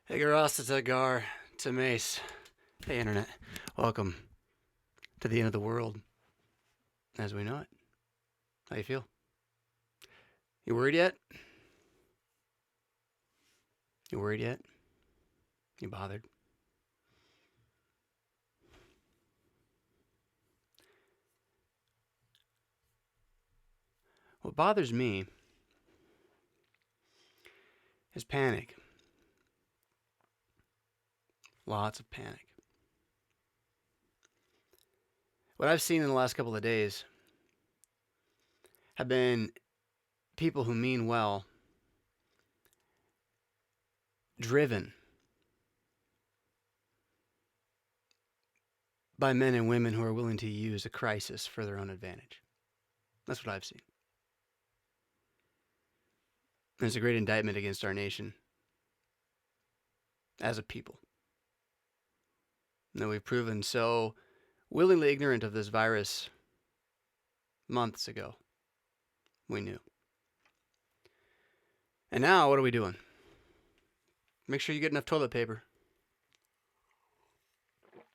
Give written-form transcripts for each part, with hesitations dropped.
Hey, Garasa, to Gar, to Mace. Hey, Internet. Welcome to the end of the world as we know it. How you feel? You worried yet? You worried yet? You bothered? What bothers me is panic. Lots of panic. What I've seen in the last couple of days have been people who mean well, driven by men and women who are willing to use a crisis for their own advantage. That's what I've seen. And it's a great indictment against our nation as a people. That we've proven so willingly ignorant of this virus months ago. We knew. And now, what are we doing? Make sure you get enough toilet paper.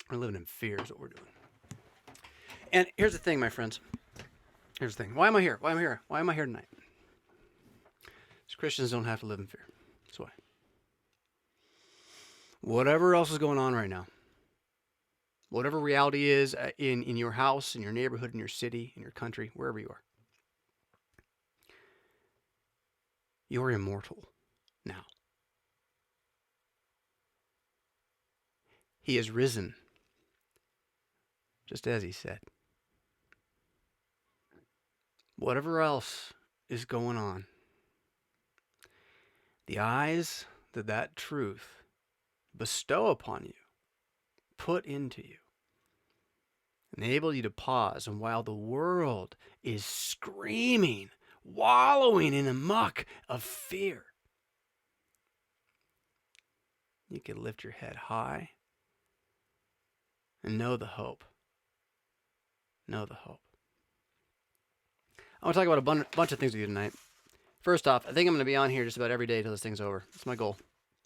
We're living in fear is what we're doing. And here's the thing, my friends. Here's the thing. Why am I here? Why am I here? Why am I here tonight? Because Christians don't have to live in fear. That's why. Whatever else is going on right now, whatever reality is in your house, in your neighborhood, in your city, in your country, wherever you are, you're immortal now. He is risen, just as he said. Whatever else is going on, the eyes that truth bestow upon you, put into you, enable you to pause, and while the world is screaming, wallowing in a muck of fear, you can lift your head high and know the hope. Know the hope. I want to talk about a bunch of things with you tonight. First off, I think I'm going to be on here just about every day till this thing's over. That's my goal.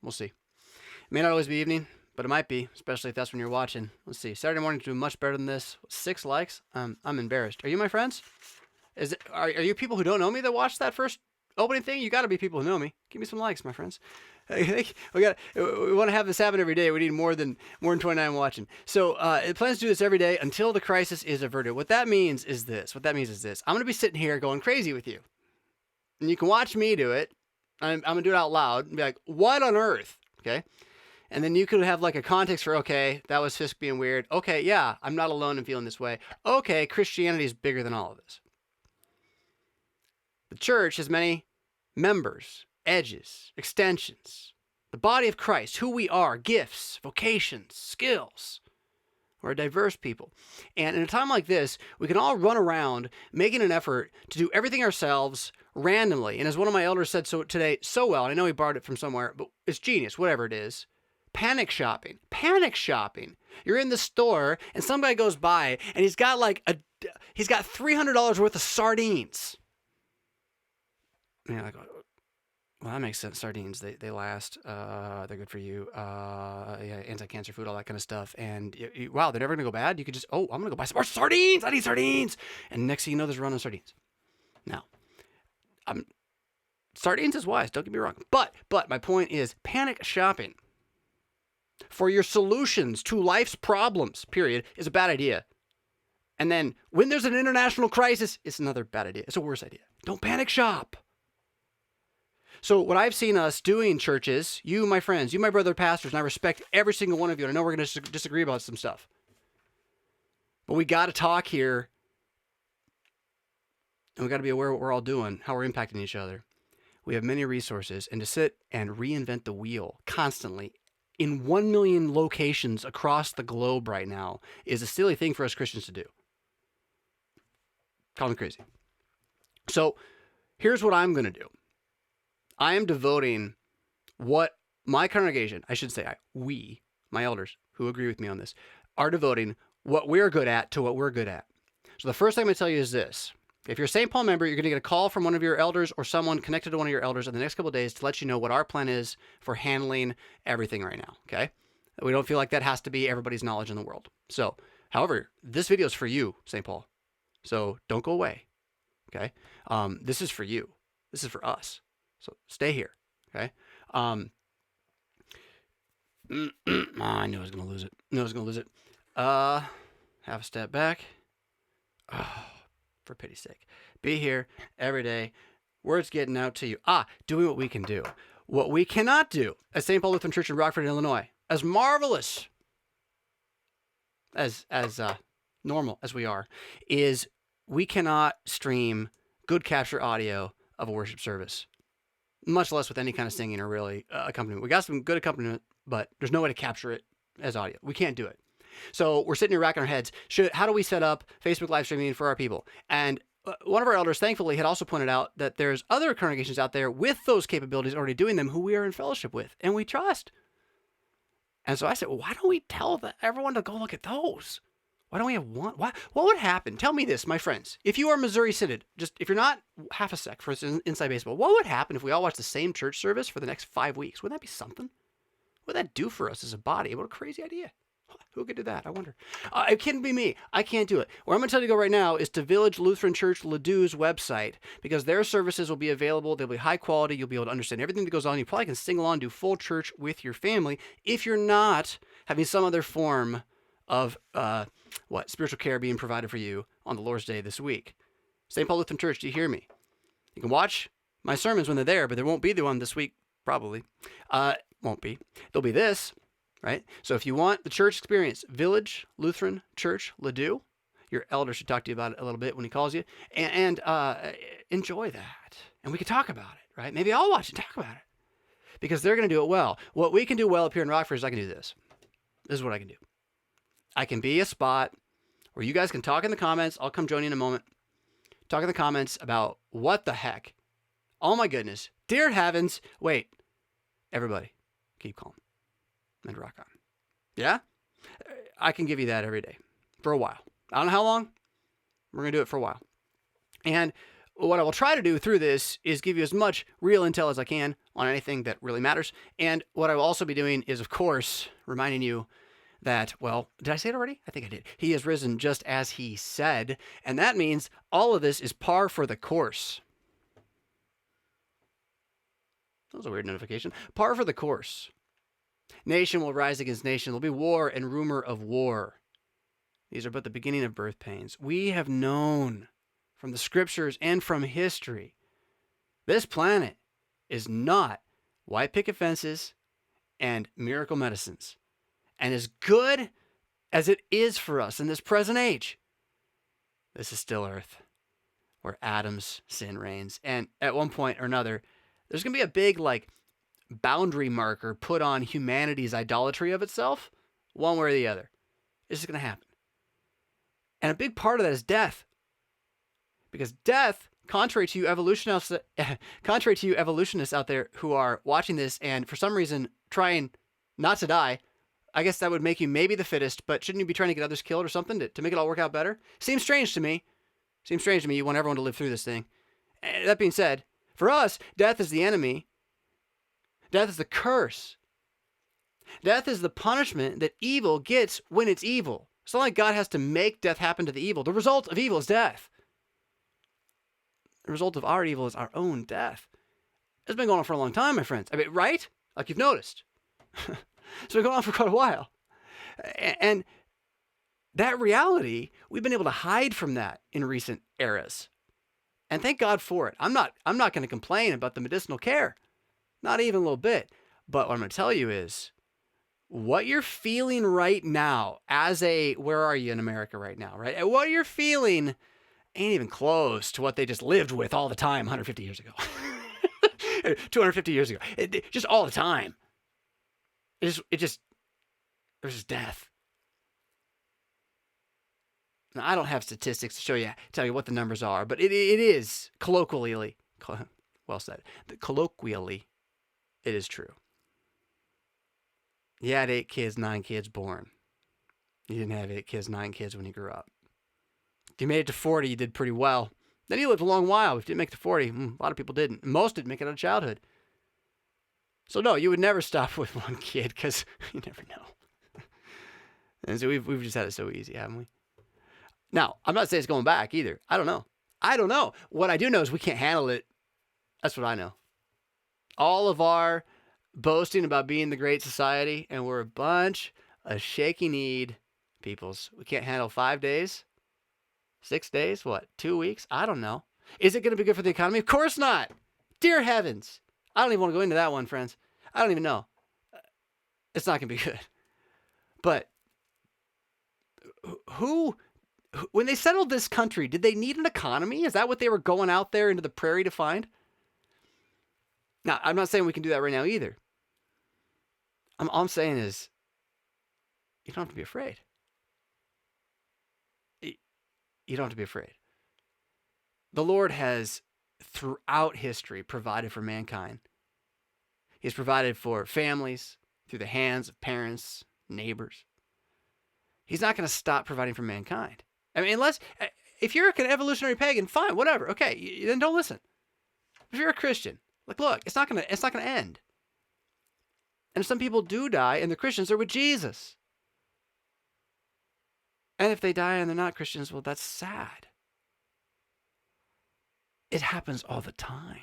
We'll see. It may not always be evening, but it might be, especially if that's when you're watching. Let's see. Saturday morning to do much better than this. 6 likes. I'm embarrassed. Are you my friends? Are you people who don't know me that watched that first opening thing? You got to be people who know me. Give me some likes, my friends. We want to have this happen every day. We need more than 29 watching. So it plans to do this every day until the crisis is averted. What that means is this. I'm going to be sitting here going crazy with you. And you can watch me do it. I'm going to do it out loud and be like, what on earth? Okay. And then you could have like a context for, okay, that was Fisk being weird. Okay, yeah, I'm not alone in feeling this way. Okay, Christianity is bigger than all of this. The church has many members, edges, extensions. The body of Christ, who we are, gifts, vocations, skills. We're a diverse people. And in a time like this, we can all run around making an effort to do everything ourselves randomly. And as one of my elders said today so well, and I know he borrowed it from somewhere, but it's genius, whatever it is. Panic shopping. Panic shopping. You're in the store and some guy goes by and he's got $300 worth of sardines. And you're like, well, that makes sense. Sardines, they last. They're good for you. Yeah, anti-cancer food, all that kind of stuff. And wow, they're never gonna go bad. You could just, I'm gonna go buy some more sardines. I need sardines. And next thing you know, there's a run on sardines. Now, sardines is wise. Don't get me wrong. But my point is, panic shopping for your solutions to life's problems, period, is a bad idea. And then when there's an international crisis, it's another bad idea. It's a worse idea. Don't panic shop. So what I've seen us doing, churches, you, my friends, you, my brother pastors, and I respect every single one of you, and I know we're going to disagree about some stuff. But we got to talk here, and we got to be aware of what we're all doing, how we're impacting each other. We have many resources, and to sit and reinvent the wheel constantly in 1 million locations across the globe right now is a silly thing for us Christians to do. Call me crazy. So here's what I'm going to do. I am devoting what my congregation, I should say we, my elders who agree with me on this, are devoting what we're good at to what we're good at. So the first thing I'm going to tell you is this. If you're a St. Paul member, you're going to get a call from one of your elders or someone connected to one of your elders in the next couple of days to let you know what our plan is for handling everything right now, okay? We don't feel like that has to be everybody's knowledge in the world. So, however, this video is for you, St. Paul. So don't go away, okay? This is for you. This is for us. So stay here, okay? I knew I was going to lose it. Half a step back. Oh, for pity's sake. Be here every day. Words getting out to you. Doing what we can do. What we cannot do at St. Paul Lutheran Church in Rockford, Illinois, as marvelous as normal as we are, is we cannot stream good capture audio of a worship service, much less with any kind of singing or really accompaniment. We got some good accompaniment, but there's no way to capture it as audio. We can't do it. So we're sitting here racking our heads. How do we set up Facebook live streaming for our people? And one of our elders, thankfully, had also pointed out that there's other congregations out there with those capabilities already doing them who we are in fellowship with and we trust. And so I said, well, why don't we tell everyone to go look at those? Why don't we have one? What would happen? Tell me this, my friends. If you are Missouri-sided, just if you're not half a sec for inside baseball, what would happen if we all watched the same church service for the next 5 weeks? Wouldn't that be something? What would that do for us as a body? What a crazy idea. Who could do that? I wonder. It can't be me. I can't do it. Where I'm going to tell you to go right now is to Village Lutheran Church Ladou's website, because their services will be available. They'll be high quality. You'll be able to understand everything that goes on. You probably can sing along, do full church with your family if you're not having some other form of spiritual care being provided for you on the Lord's Day this week. St. Paul Lutheran Church, do you hear me? You can watch my sermons when they're there, but there won't be the one this week, probably. Won't be. There'll be this. Right? So if you want the church experience, Village Lutheran Church Ladou, your elder should talk to you about it a little bit when he calls you, and enjoy that. And we can talk about it, right? Maybe I'll watch and talk about it because they're going to do it well. What we can do well up here in Rockford is I can do this. This is what I can do. I can be a spot where you guys can talk in the comments. I'll come join you in a moment. Talk in the comments about what the heck. Oh my goodness. Dear heavens. Wait. Everybody, keep calm. And rock on. Yeah? I can give you that every day for a while. I don't know how long. We're going to do it for a while. And what I will try to do through this is give you as much real intel as I can on anything that really matters. And what I will also be doing is, of course, reminding you that, well, did I say it already? I think I did. He has risen just as he said. And that means all of this is par for the course. That was a weird notification. Par for the course. Nation will rise against nation. There'll be war and rumor of war. These are but the beginning of birth pains. We have known from the scriptures and from history, this planet is not white picket fences and miracle medicines. And as good as it is for us in this present age, this is still Earth, where Adam's sin reigns. And at one point or another, there's going to be a big, boundary marker put on humanity's idolatry of itself, one way or the other. This is going to happen. And a big part of that is death. Because death, contrary to you evolutionists out there who are watching this and for some reason trying not to die, I guess that would make you maybe the fittest, but shouldn't you be trying to get others killed or something to make it all work out better? Seems strange to me. You want everyone to live through this thing. And that being said, for us, death is the enemy. Death is the curse. Death is the punishment that evil gets when it's evil. It's not like God has to make death happen to the evil. The result of evil is death. The result of our evil is our own death. It's been going on for a long time, my friends. I mean, right? Like you've noticed. It's been going on for quite a while. And that reality, we've been able to hide from that in recent eras. And thank God for it. I'm not going to complain about the medicinal care. Not even a little bit. But what I'm going to tell you is what you're feeling right now where are you in America right now, right? And what you're feeling ain't even close to what they just lived with all the time 150 years ago. 250 years ago. Just all the there's just death. Now, I don't have statistics to tell you what the numbers are, but it is colloquially, well said, colloquially, it is true. You had 8 kids, 9 kids born. You didn't have 8 kids, 9 kids when you grew up. If you made it to 40, you did pretty well. Then he lived a long while. If he didn't make it to 40, a lot of people didn't. Most didn't make it out of childhood. So no, you would never stop with one kid because you never know. And so we've just had it so easy, haven't we? Now, I'm not saying it's going back either. I don't know. What I do know is we can't handle it. That's what I know. All of our boasting about being the great society, and we're a bunch of shaky-kneed peoples. We can't handle 5 days, 6 days, what, 2 weeks? I don't know. Is it going to be good for the economy? Of course not. Dear heavens. I don't even want to go into that one, friends. I don't even know. It's not going to be good. But when they settled this country, did they need an economy? Is that what they were going out there into the prairie to find? Now, I'm not saying we can do that right now either. All I'm saying is, you don't have to be afraid. You don't have to be afraid. The Lord has, throughout history, provided for mankind. He has provided for families through the hands of parents, neighbors. He's not going to stop providing for mankind. I mean, if you're an evolutionary pagan, fine, whatever. Okay, then don't listen. If you're a Christian, look, it's not going to end. And some people do die, and the Christians are with Jesus. And if they die and they're not Christians, well, that's sad. It happens all the time.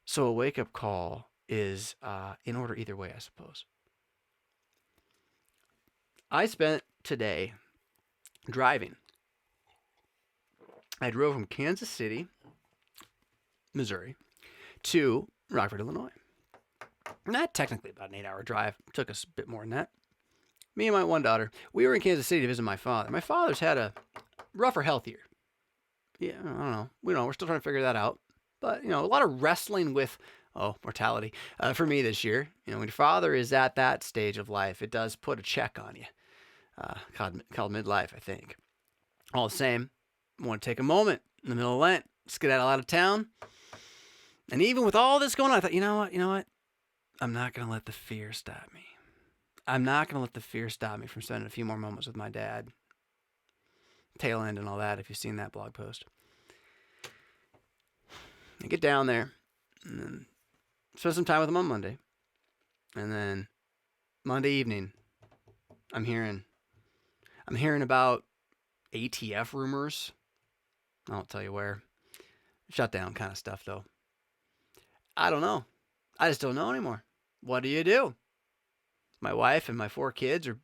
So a wake-up call is in order either way, I suppose. I spent today driving. I drove from Kansas City, Missouri, to Rockford, Illinois. Not technically about an 8-hour drive. It took us a bit more than that. Me and my one daughter, we were in Kansas City to visit my father. My father's had a rougher health year. Yeah, I don't know. We're still trying to figure that out. But, a lot of wrestling with, mortality for me this year. When your father is at that stage of life, it does put a check on you. Called midlife, I think. All the same, I want to take a moment in the middle of Lent, skedaddle out of town. And even with all this going on, I thought, you know what? I'm not going to let the fear stop me. I'm not going to let the fear stop me from spending a few more moments with my dad. Tail end and all that, if you've seen that blog post. I get down there and then spend some time with him on Monday. And then Monday evening, I'm hearing about ATF rumors. I won't tell you where. Shut down kind of stuff, though. I don't know. I just don't know anymore. What do you do? My wife and my 4 kids are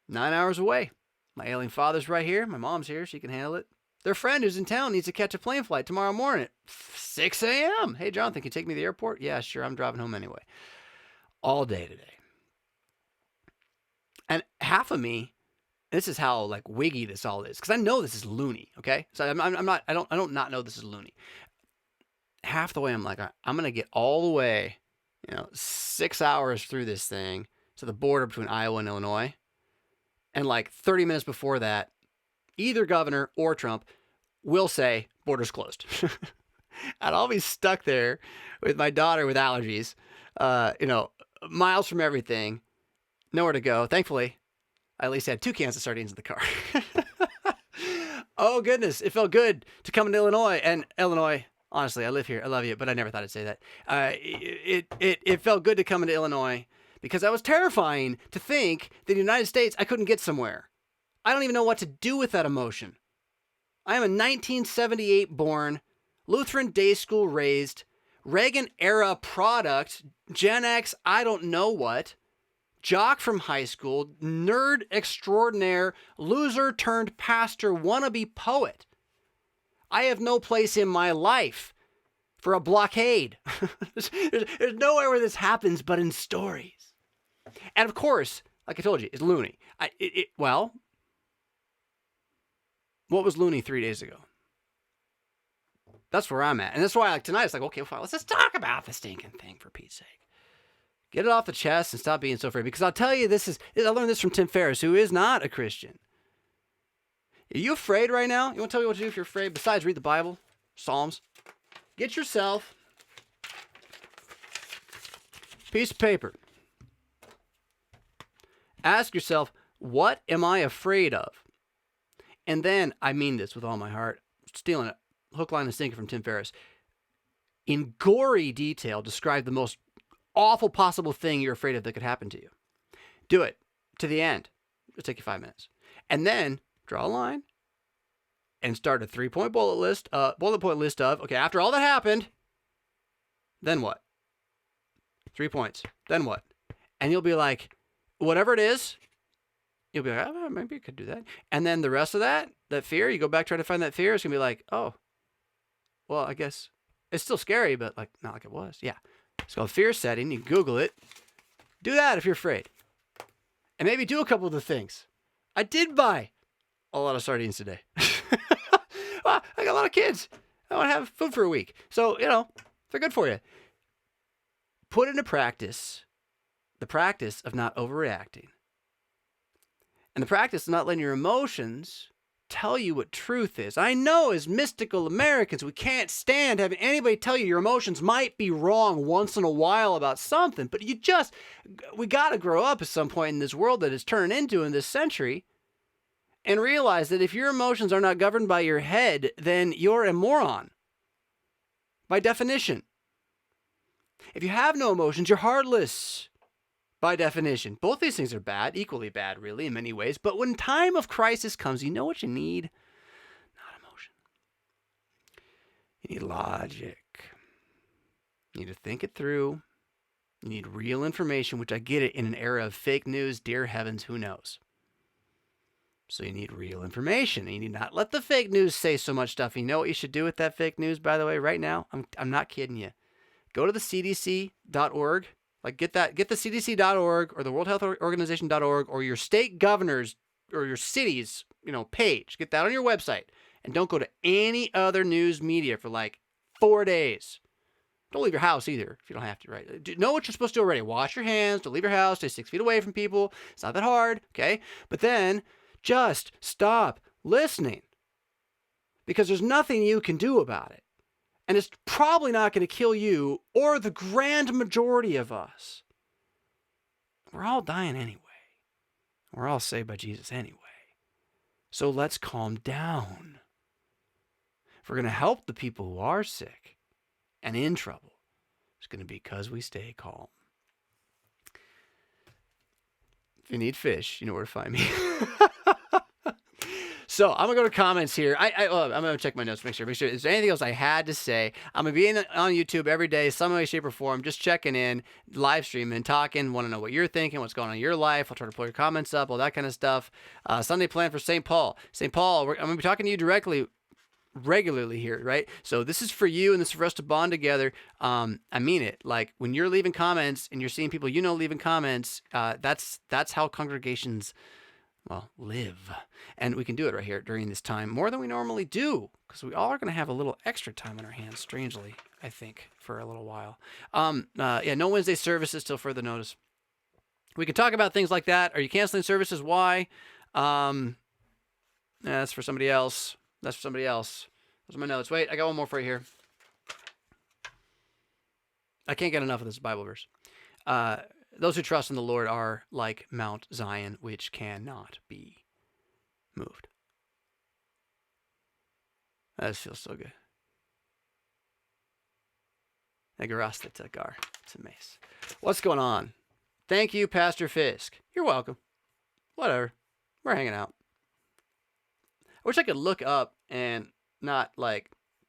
9 hours away. My ailing father's right here. My mom's here. She can handle it. Their friend who's in town needs to catch a plane flight tomorrow morning at 6 a.m. Hey, Jonathan, can you take me to the airport? Yeah, sure. I'm driving home anyway. All day today. And half of me, this is how wiggy this all is, because I know this is loony. Okay, so I don't not know this is loony. Half the way I'm like, I'm gonna get all the way, 6 hours through this thing to the border between Iowa and Illinois, and 30 minutes before that, either governor or Trump will say border's closed, and I'll be stuck there with my daughter with allergies, miles from everything. Nowhere to go. Thankfully, I at least had 2 cans of sardines in the car. Oh, goodness. It felt good to come into Illinois. And Illinois, honestly, I live here. I love you, but I never thought I'd say that. It felt good to come into Illinois because that was terrifying to think that in the United States, I couldn't get somewhere. I don't even know what to do with that emotion. I am a 1978 born, Lutheran day school raised, Reagan era product, Gen X, I don't know what, jock from high school, nerd extraordinaire, loser turned pastor, wannabe poet. I have no place in my life for a blockade. There's nowhere where this happens but in stories. And of course, like I told you, it's loony. Well, what was loony 3 days ago? That's where I'm at. And that's why tonight it's okay, fine, let's just talk about the stinking thing for Pete's sake. Get it off the chest and stop being so afraid. Because I'll tell you, I learned this from Tim Ferriss, who is not a Christian. Are you afraid right now? You want to tell me what to do if you're afraid? Besides read the Bible, Psalms. Get yourself a piece of paper. Ask yourself, what am I afraid of? And then, I mean this with all my heart, stealing it, hook, line, and sinker from Tim Ferriss, in gory detail describe the most awful possible thing you're afraid of that could happen to you. Do it to the end. It'll take you 5 minutes. And then draw a line and start a 3-point bullet point list of, okay, after all that happened, then what? 3 points. Then what? And you'll be like, whatever it is, you'll be like, oh, maybe I could do that. And then the rest of that fear, you go back trying to find that fear, it's going to be like, oh, well, I guess it's still scary, but like not like it was. Yeah. It's called fear setting. You can Google it. Do that if you're afraid. And maybe do a couple of the things. I did buy a lot of sardines today. Well, I got a lot of kids. I want to have food for a week. So, they're good for you. Put into practice the practice of not overreacting. And the practice of not letting your emotions tell you what truth is. I know as mystical Americans, we can't stand having anybody tell you your emotions might be wrong once in a while about something, but we got to grow up at some point in this world that it's turning into in this century and realize that if your emotions are not governed by your head, then you're a moron. By definition. If you have no emotions, you're heartless. By definition. Both these things are bad, equally bad, really, in many ways. But when time of crisis comes, you know what you need? Not emotion. You need logic. You need to think it through. You need real information, which I get it in an era of fake news. Dear heavens, who knows? So you need real information. And you need not let the fake news say so much stuff. You know what you should do with that fake news, by the way, right now? I'm not kidding you. Go to the CDC.org. Like get the CDC.org or the World Health Organization.org or your state governor's or your city's, page. Get that on your website. And don't go to any other news media for like 4 days. Don't leave your house either if you don't have to, right? Know what you're supposed to do already. Wash your hands. Don't leave your house. Stay 6 feet away from people. It's not that hard, okay? But then just stop listening because there's nothing you can do about it. And it's probably not going to kill you or the grand majority of us. We're all dying anyway. We're all saved by Jesus anyway. So let's calm down. If we're going to help the people who are sick and in trouble, it's going to be because we stay calm. If you need fish, you know where to find me. So I'm going to go to comments here. I'm going to check my notes, make sure. Is there anything else I had to say? I'm going to be on YouTube every day, some way, shape, or form, just checking in, live streaming, talking, want to know what you're thinking, what's going on in your life. I'll try to pull your comments up, all that kind of stuff. Sunday plan for St. Paul. St. Paul, I'm going to be talking to you directly, regularly here, right? So this is for you and this is for us to bond together. I mean it. Like when you're leaving comments and you're seeing people leaving comments, that's how congregations live. And we can do it right here during this time more than we normally do because we all are going to have a little extra time on our hands, strangely, I think, for a little while. No Wednesday services till further notice. We can talk about things like that. Are you canceling services? Why? That's for somebody else. Those are my notes. Wait, I got one more for you here. I can't get enough of this Bible verse. Those who trust in the Lord are like Mount Zion, which cannot be moved. That just feels so good. It's amazing. What's going on? Thank you, Pastor Fisk. You're welcome. Whatever. We're hanging out. I wish I could look up and not,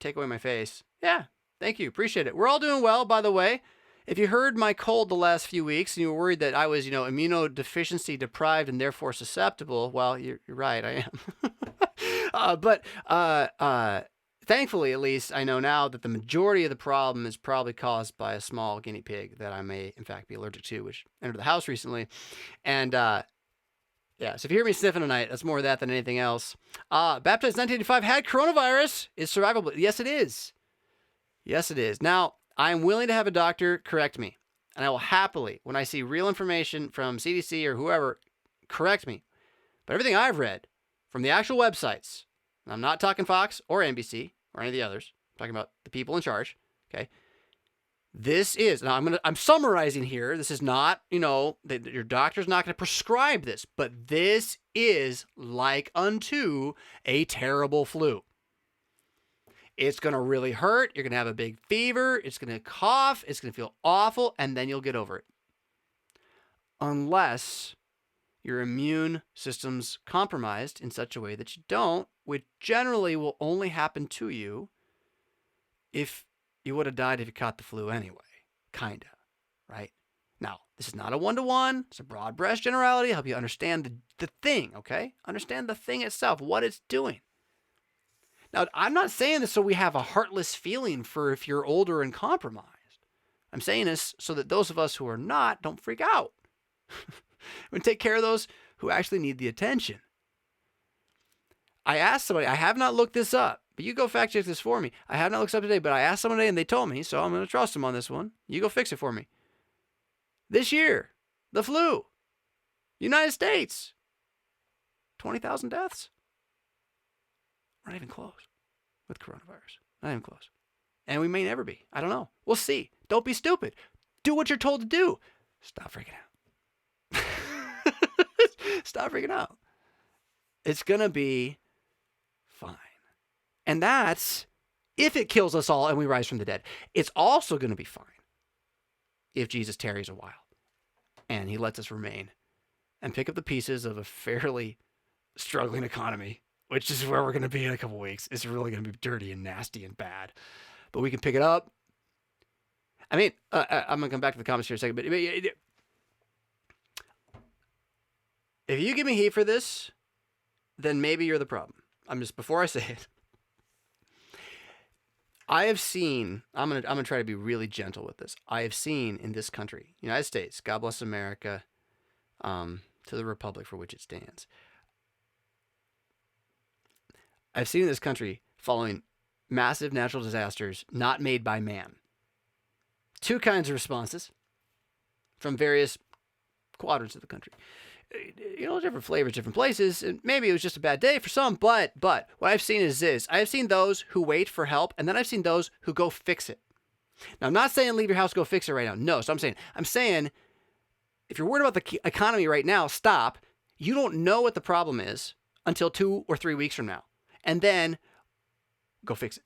take away my face. Yeah, thank you. Appreciate it. We're all doing well, by the way. If you heard my cold the last few weeks and you were worried that I was, immunodeficiency deprived and therefore susceptible, well, you're right, I am. But thankfully, at least, I know now that the majority of the problem is probably caused by a small guinea pig that I may, in fact, be allergic to, which entered the house recently. And, so if you hear me sniffing tonight, that's more of that than anything else. Baptized 1985 had coronavirus. Is survivable? Yes, it is. Yes, it is. Now, I'm willing to have a doctor correct me. And I will happily, when I see real information from CDC or whoever, correct me. But everything I've read from the actual websites, and I'm not talking Fox or NBC or any of the others. I'm talking about the people in charge. Okay. This is, now I'm summarizing here. This is not, your doctor's not going to prescribe this, but this is like unto a terrible flu. It's going to really hurt. You're going to have a big fever. It's going to cough. It's going to feel awful. And then you'll get over it. Unless your immune system's compromised in such a way that you don't, which generally will only happen to you if you would have died if you caught the flu anyway. Kinda, right? Now, this is not a one-to-one. It's a broad brush generality to help you understand the thing, okay? Understand the thing itself, what it's doing. Now, I'm not saying this so we have a heartless feeling for if you're older and compromised. I'm saying this so that those of us who are not don't freak out. We take care of those who actually need the attention. I asked somebody, I have not looked this up, but you go fact check this for me. I have not looked this up today, but I asked someone today and they told me, so I'm going to trust them on this one. You go fix it for me. This year, the flu, United States, 20,000 deaths. We're not even close with coronavirus. Not even close. And we may never be. I don't know. We'll see. Don't be stupid. Do what you're told to do. Stop freaking out. Stop freaking out. It's going to be fine. And that's if it kills us all and we rise from the dead. It's also going to be fine if Jesus tarries a while and he lets us remain and pick up the pieces of a fairly struggling economy, which is where we're going to be in a couple weeks. It's really going to be dirty and nasty and bad. But we can pick it up. I mean, I'm going to come back to the comments here in a second, but if you give me heat for this, then maybe you're the problem. Before I say it, I have seen, I'm gonna try to be really gentle with this. I have seen in this country, United States, God bless America, to the republic for which it stands. I've seen in this country following massive natural disasters not made by man. Two kinds of responses from various quadrants of the country. Different flavors, different places, and maybe it was just a bad day for some, but what I've seen is this. I've seen those who wait for help, and then I've seen those who go fix it. Now, I'm not saying leave your house, go fix it right now. No, so I'm saying if you're worried about the economy right now, stop. You don't know what the problem is until 2 or 3 weeks from now, and then go fix it.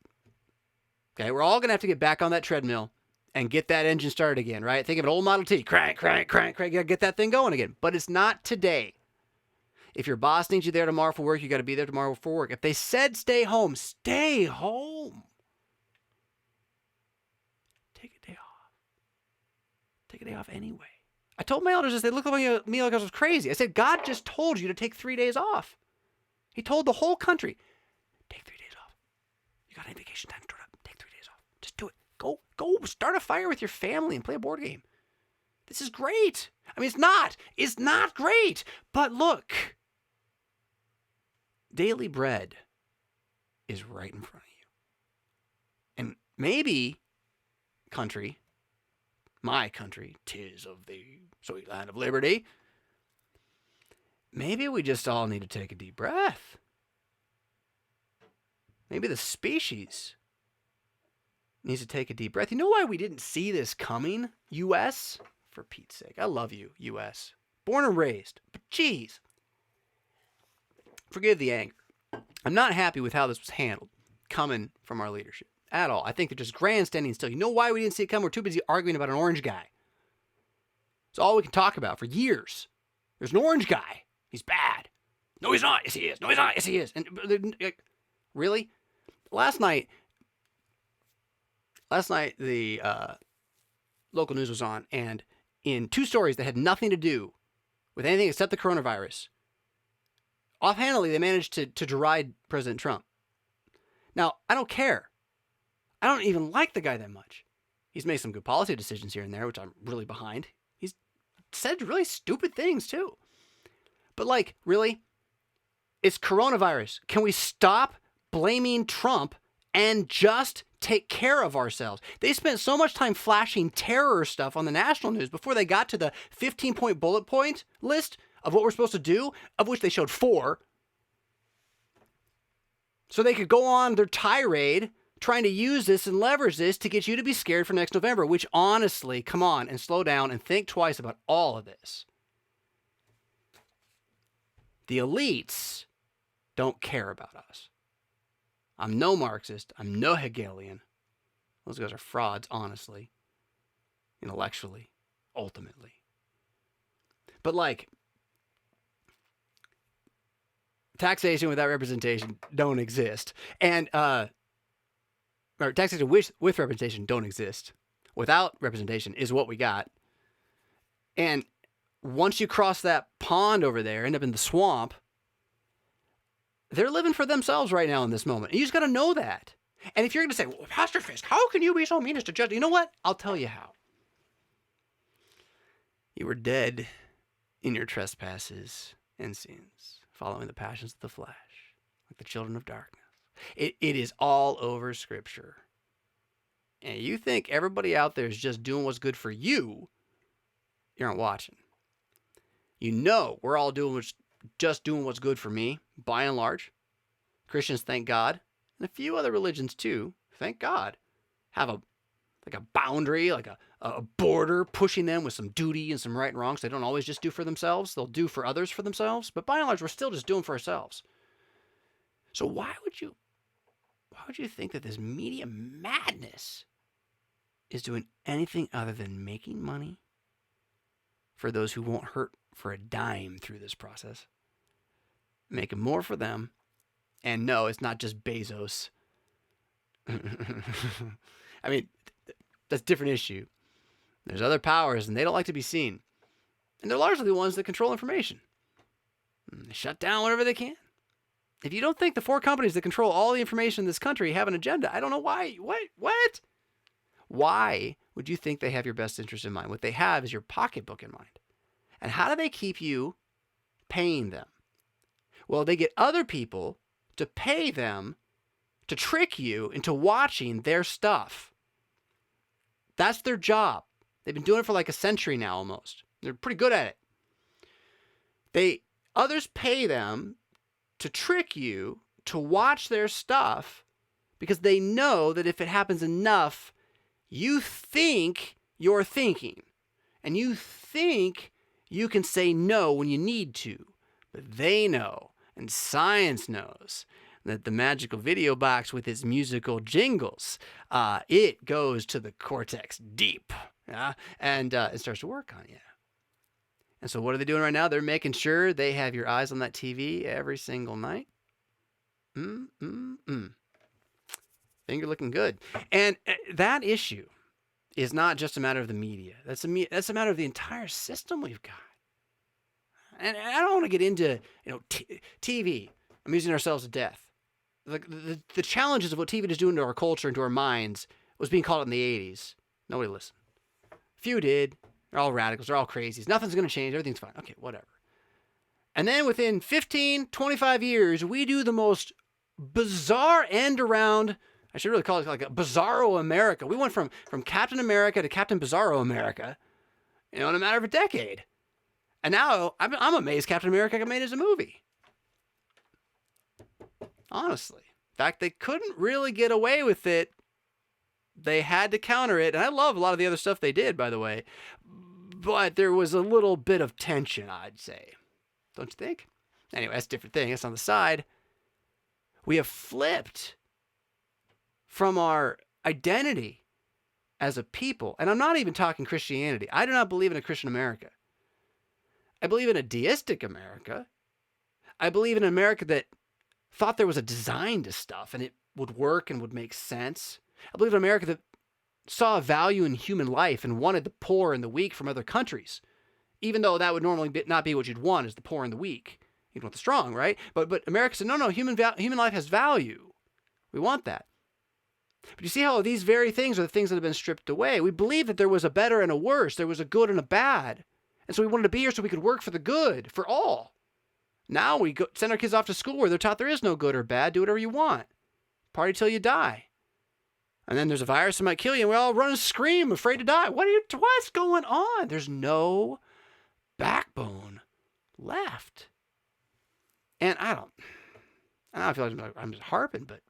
Okay, we're all going to have to get back on that treadmill and get that engine started again, right? Think of an old Model T. Crank, crank, crank, crank. You got to get that thing going again. But it's not today. If your boss needs you there tomorrow for work, you got to be there tomorrow for work. If they said stay home, stay home. Take a day off. Take a day off anyway. I told my elders this. They looked at me like I was crazy. I said, God just told you to take 3 days off. He told the whole country, take 3 days off. You got any vacation time stored up? Take 3 days off. Just do it. Go start a fire with your family and play a board game. This is great. I mean, it's not great. But look, daily bread is right in front of you. And maybe my country, 'tis of the sweet land of liberty. Maybe we just all need to take a deep breath. Maybe the species needs to take a deep breath. You know why we didn't see this coming, U.S.? For Pete's sake. I love you, U.S. Born and raised. But geez. Forgive the anger. I'm not happy with how this was handled, coming from our leadership at all. I think they're just grandstanding still. You know why we didn't see it coming? We're too busy arguing about an orange guy. It's all we can talk about for years. There's an orange guy. He's bad. No, he's not. Yes, he is. No, he's not. Yes, he is. And really? Last night, the local news was on, and in 2 stories that had nothing to do with anything except the coronavirus, offhandedly, they managed to deride President Trump. Now, I don't care. I don't even like the guy that much. He's made some good policy decisions here and there, which I'm really behind. He's said really stupid things, too. But, really? It's coronavirus. Can we stop blaming Trump and just take care of ourselves? They spent so much time flashing terror stuff on the national news before they got to the 15-point bullet point list of what we're supposed to do, of which they showed 4. So they could go on their tirade trying to use this and leverage this to get you to be scared for next November, which honestly, come on and slow down and think twice about all of this. The elites don't care about us. I'm no Marxist. I'm no Hegelian. Those guys are frauds, honestly, intellectually, ultimately. But like, taxation without representation don't exist. And or taxation with representation don't exist. Without representation is what we got. And once you cross that pond over there, end up in the swamp, they're living for themselves right now in this moment. And you just got to know that. And if you're going to say, well, Pastor Fisk, how can you be so mean as to judge? You know what? I'll tell you how. You were dead in your trespasses and sins, following the passions of the flesh, like the children of darkness. It is all over Scripture. And you think everybody out there is just doing what's good for you, you aren't watching. You know we're all just doing what's good for me, by and large. Christians, thank God, and a few other religions too, thank God, have a boundary, like a border pushing them with some duty and some right and wrongs. They don't always just do for themselves. They'll do for others for themselves. But by and large, we're still just doing for ourselves. So why would you think that this media madness is doing anything other than making money for those who won't hurt for a dime through this process? Making more for them. And no, it's not just Bezos. I mean, that's a different issue. There's other powers, and they don't like to be seen. And they're largely the ones that control information. They shut down whatever they can. If you don't think the 4 companies that control all the information in this country have an agenda, I don't know why. What? Why would you think they have your best interest in mind? What they have is your pocketbook in mind. And how do they keep you paying them? Well, they get other people to pay them to trick you into watching their stuff. That's their job. They've been doing it for like a century now almost. They're pretty good at it. Others pay them to trick you to watch their stuff because they know that if it happens enough, you think you're thinking. And you think you can say no when you need to. But they know, and science knows, that the magical video box with its musical jingles, it goes to the cortex deep, and it starts to work on you. And so what are they doing right now? They're making sure they have your eyes on that TV every single night. Think you're looking good. And that issue is not just a matter of the media. That's a matter of the entire system we've got. And I don't want to get into TV, amusing ourselves to death. The challenges of what TV is doing to our culture and to our minds was being called out in the 80s. Nobody listened. Few did. They're all radicals. They're all crazies. Nothing's going to change. Everything's fine. Okay, whatever. And then within 15, 25 years, we do the most bizarre end around. I should really call it like a Bizarro America. We went from Captain America to Captain Bizarro America, in a matter of a decade. And now I'm amazed Captain America got made as a movie. Honestly. In fact, they couldn't really get away with it. They had to counter it. And I love a lot of the other stuff they did, by the way. But there was a little bit of tension, I'd say. Don't you think? Anyway, that's a different thing. That's on the side. We have flipped from our identity as a people. And I'm not even talking Christianity. I do not believe in a Christian America. I believe in a deistic America. I believe in an America that thought there was a design to stuff and it would work and would make sense. I believe in America that saw a value in human life and wanted the poor and the weak from other countries, even though that would normally not be what you'd want, is the poor and the weak. You'd want the strong, right? But America said, no, human life has value. We want that. But you see how these very things are the things that have been stripped away. We believe that there was a better and a worse. There was a good and a bad. And so we wanted to be here so we could work for the good, for all. Now we send our kids off to school where they're taught there is no good or bad. Do whatever you want. Party till you die. And then there's a virus that might kill you, and we all run and scream, afraid to die. What's going on? There's no backbone left. And I feel like I'm just harping, but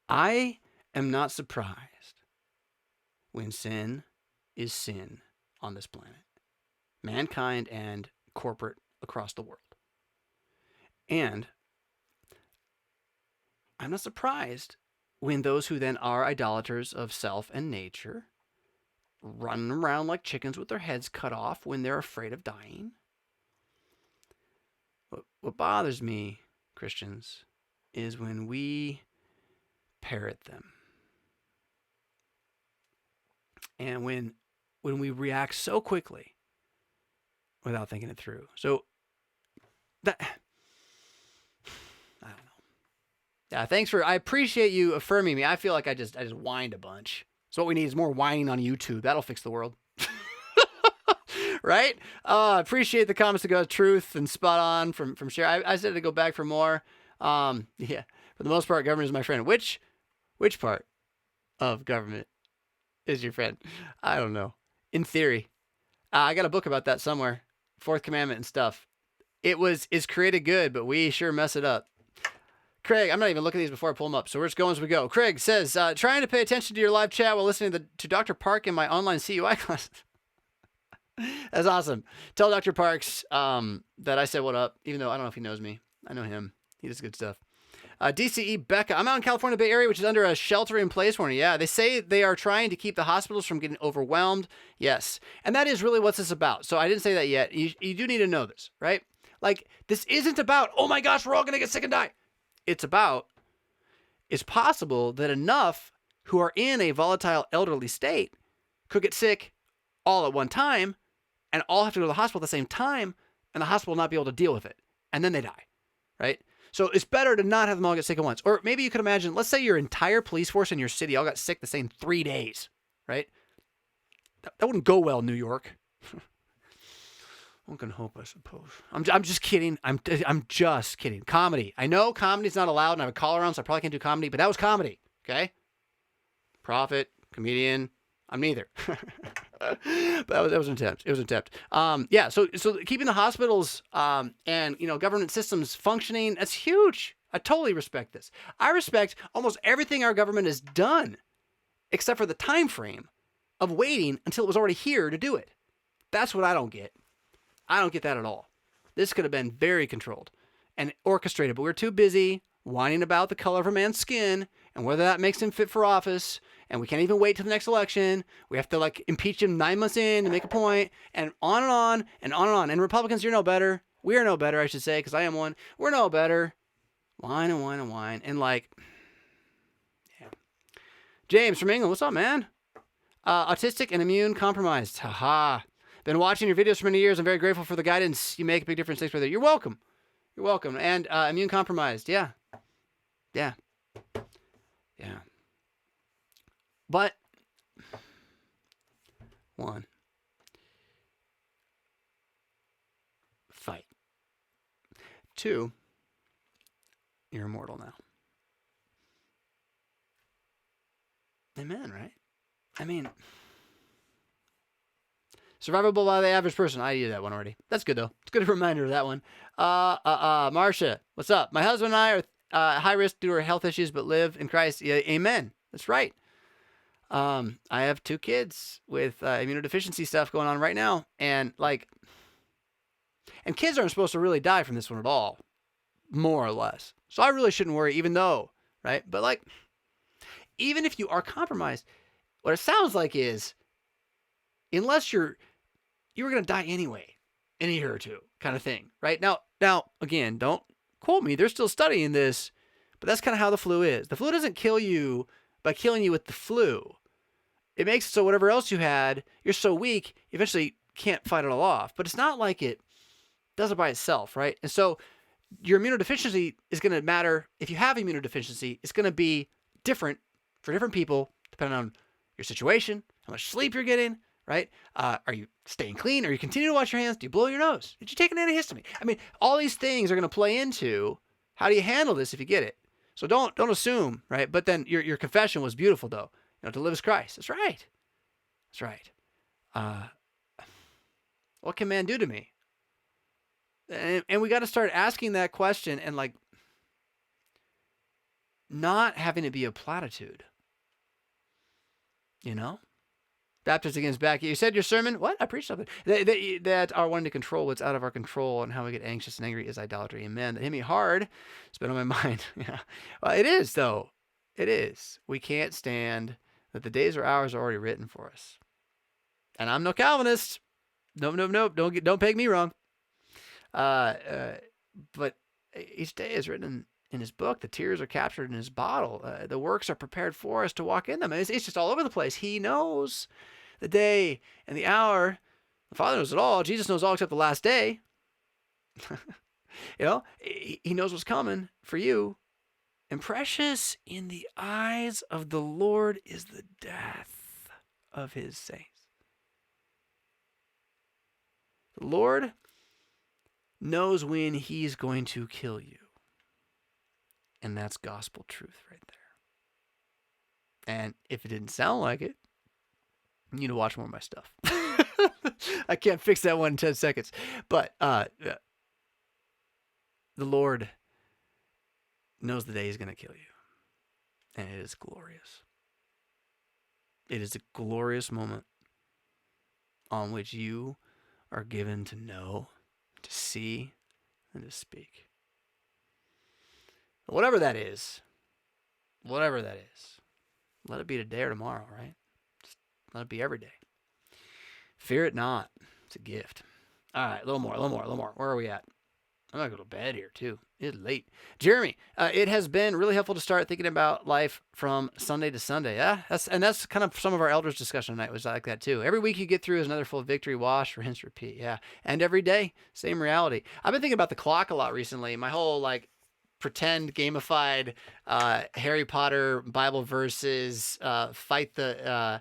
I am not surprised when sin is sin on this planet. Mankind and corporate across the world. And I'm not surprised when those who then are idolaters of self and nature run around like chickens with their heads cut off when they're afraid of dying. What bothers me, Christians, is when we parrot them. And when we react so quickly without thinking it through. So that, I don't know. Yeah, I appreciate you affirming me. I feel like I just whined a bunch. So what we need is more whining on YouTube. That'll fix the world. Right? Appreciate the comments to go truth and spot on from Cher. I said to go back for more. Yeah, for the most part, government is my friend. Which part of government is your friend? I don't know. In theory. I got a book about that somewhere. Fourth Commandment and stuff. It's created good, but we sure mess it up. Craig, I'm not even looking at these before I pull them up, so we're just going as we go. Craig says, trying to pay attention to your live chat while listening to Dr. Park in my online CUI class. That's awesome. Tell Dr. Parks that I said what up, even though I don't know if he knows me. I know him. He does good stuff. DCE Becca, I'm out in California Bay Area, which is under a shelter-in-place warning. Yeah, they say they are trying to keep the hospitals from getting overwhelmed. Yes, and that is really what this is about. So I didn't say that yet. You do need to know this, right? Like, this isn't about, oh my gosh, we're all going to get sick and die. It's about, it's possible that enough who are in a volatile elderly state could get sick all at one time and all have to go to the hospital at the same time, and the hospital will not be able to deal with it. And then they die, right? So it's better to not have them all get sick at once. Or maybe you could imagine, let's say your entire police force in your city all got sick the same 3 days, right? That wouldn't go well, New York. One can hope, I suppose. I'm just kidding. I'm just kidding. Comedy. I know comedy's not allowed, and I have a collar on, so I probably can't do comedy, but that was comedy, okay? Prophet, comedian, I'm neither. But that was an attempt. It was an attempt. Yeah, so keeping the hospitals and government systems functioning, that's huge. I totally respect this. I respect almost everything our government has done, except for the time frame of waiting until it was already here to do it. That's what I don't get. I don't get that at all. This could have been very controlled and orchestrated, but we're too busy whining about the color of a man's skin and whether that makes him fit for office. And we can't even wait till the next election. We have to impeach him 9 months in to make a point, and on and on and on and on. And Republicans, you're no better. We're no better, I should say, because I am one. We're no better. Whine and whine and whine. And yeah. James from England, what's up, man? Autistic and immune compromised. Haha. Been watching your videos for many years. I'm very grateful for the guidance. You make a big difference. Thanks, brother. You're welcome. You're welcome. And immune compromised. Yeah. Yeah. Yeah. But, 1, fight. 2, you're immortal now. Amen, right? I mean, survivable by the average person. I did that one already. That's good, though. It's a good reminder of that one. Marcia, what's up? My husband and I are high risk due to our health issues, but live in Christ. Yeah, amen. That's right. I have 2 kids with immunodeficiency stuff going on right now, and kids aren't supposed to really die from this one at all, more or less. So I really shouldn't worry, even though, right? But even if you are compromised, what it sounds like is, unless you were going to die anyway in a year or 2, kind of thing, right? Now again, don't quote me. They're still studying this, but that's kind of how the flu is. The flu doesn't kill you by killing you with the flu. It makes it so whatever else you had, you're so weak, you eventually can't fight it all off. But it's not like it does it by itself, right? And so your immunodeficiency is going to matter. If you have immunodeficiency, it's going to be different for different people, depending on your situation, how much sleep you're getting, right? Are you staying clean? Are you continuing to wash your hands? Do you blow your nose? Did you take an antihistamine? I mean, all these things are going to play into how do you handle this if you get it. So don't assume, right? But then your confession was beautiful, though. To live as Christ. That's right. That's right. What can man do to me? And we got to start asking that question and not having it be a platitude. Baptist against back. You said your sermon. What? I preached something. That are wanting to control what's out of our control and how we get anxious and angry is idolatry. Amen. That hit me hard. It's been on my mind. Yeah. Well, it is, though. It is. We can't stand that the days or hours are already written for us. And I'm no Calvinist. Nope. Don't peg me wrong. But each day is written in his book. The tears are captured in his bottle. The works are prepared for us to walk in them. And it's just all over the place. He knows the day and the hour. The Father knows it all. Jesus knows all except the last day. He knows what's coming for you. And precious in the eyes of the Lord is the death of his saints. The Lord knows when he's going to kill you. And that's gospel truth right there. And if it didn't sound like it, you need to watch more of my stuff. I can't fix that one in 10 seconds. But the Lord knows the day he's going to kill you. And it is glorious. It is a glorious moment on which you are given to know, to see, and to speak. Whatever that is, let it be today or tomorrow, right? Just let it be every day. Fear it not. It's a gift. All right, a little more. Where are we at? I'm going to go to bed here, too. It's late. Jeremy, it has been really helpful to start thinking about life from Sunday to Sunday. Yeah, that's kind of some of our elders' discussion tonight was like that, too. Every week you get through is another full victory, wash, rinse, repeat. Yeah, and every day, same reality. I've been thinking about the clock a lot recently. My whole, pretend gamified Harry Potter Bible verses, fight the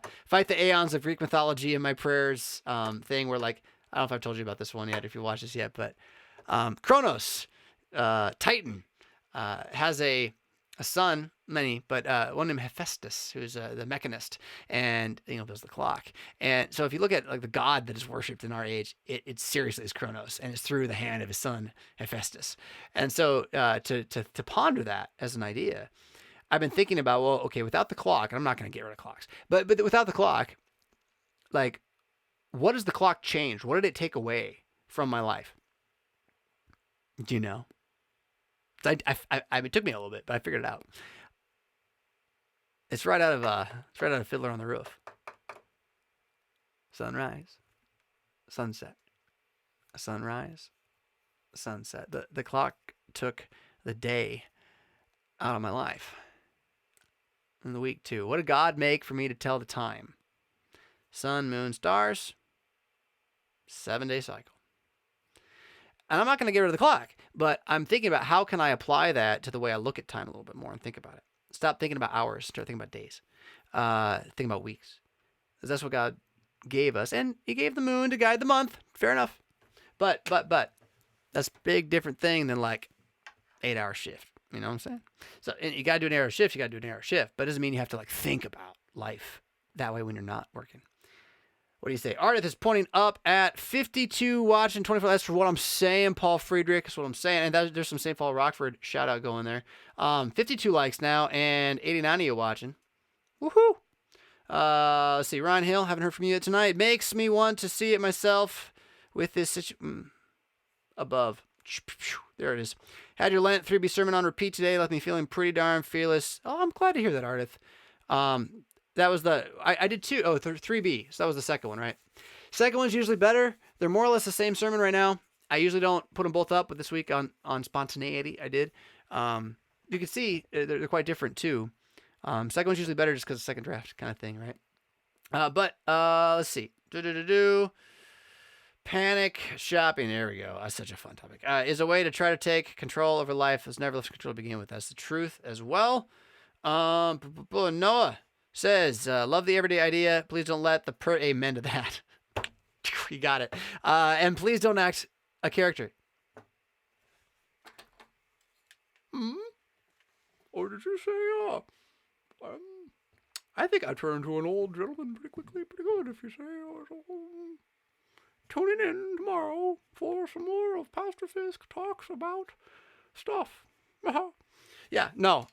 aeons of Greek mythology in my prayers thing where, I don't know if I've told you about this one yet, if you watched this yet, but Kronos, Titan, has a son, many, but one named Hephaestus, who's the mechanist, and builds the clock. And so if you look at the god that is worshipped in our age, it seriously is Kronos, and it's through the hand of his son Hephaestus. And so to ponder that as an idea, I've been thinking about, well, okay, without the clock, and I'm not going to get rid of clocks, but without the clock, what does the clock change? What did it take away from my life? Do you know? It took me a little bit, but I figured it out. It's right out of Fiddler on the Roof. Sunrise, sunset, sunrise, sunset. The clock took the day out of my life. And the week too. What did God make for me to tell the time? Sun, moon, stars. 7-day cycle. And I'm not going to get rid of the clock, but I'm thinking about how can I apply that to the way I look at time a little bit more and think about it. Stop thinking about hours, start thinking about days. Think about weeks. Because that's what God gave us. And he gave the moon to guide the month. Fair enough. But that's a big different thing than 8-hour shift. You know what I'm saying? So you got to do an 8-hour shift, But it doesn't mean you have to think about life that way when you're not working. What do you say? Ardith is pointing up at 52 watching 24. That's what I'm saying, Paul Friedrich. That's what I'm saying. And there's some St. Paul Rockford shout out going there. 52 likes now and 89 of you watching. Woohoo! Let's see. Ryan Hill, haven't heard from you yet tonight. Makes me want to see it myself with this situation above. There it is. Had your Lent 3B sermon on repeat today. Left me feeling pretty darn fearless. Oh, I'm glad to hear that, Ardith. That was I did 2. Oh, 3B. So that was the second one, right? Second one's usually better. They're more or less the same sermon right now. I usually don't put them both up, but this week on spontaneity, I did. You can see they're quite different too. Second one's usually better just because it's second draft kind of thing, right? But let's see. Panic shopping. There we go. That's such a fun topic. Is a way to try to take control over life. It's never left control to begin with. That's the truth as well. Noah says, love the everyday idea. Please don't let the amen to that. You got it. And please don't act a character. Or did you say, I think I turned into an old gentleman pretty quickly, pretty good, if you say, tuning in tomorrow for some more of Pastor Fisk talks about stuff. Yeah, no,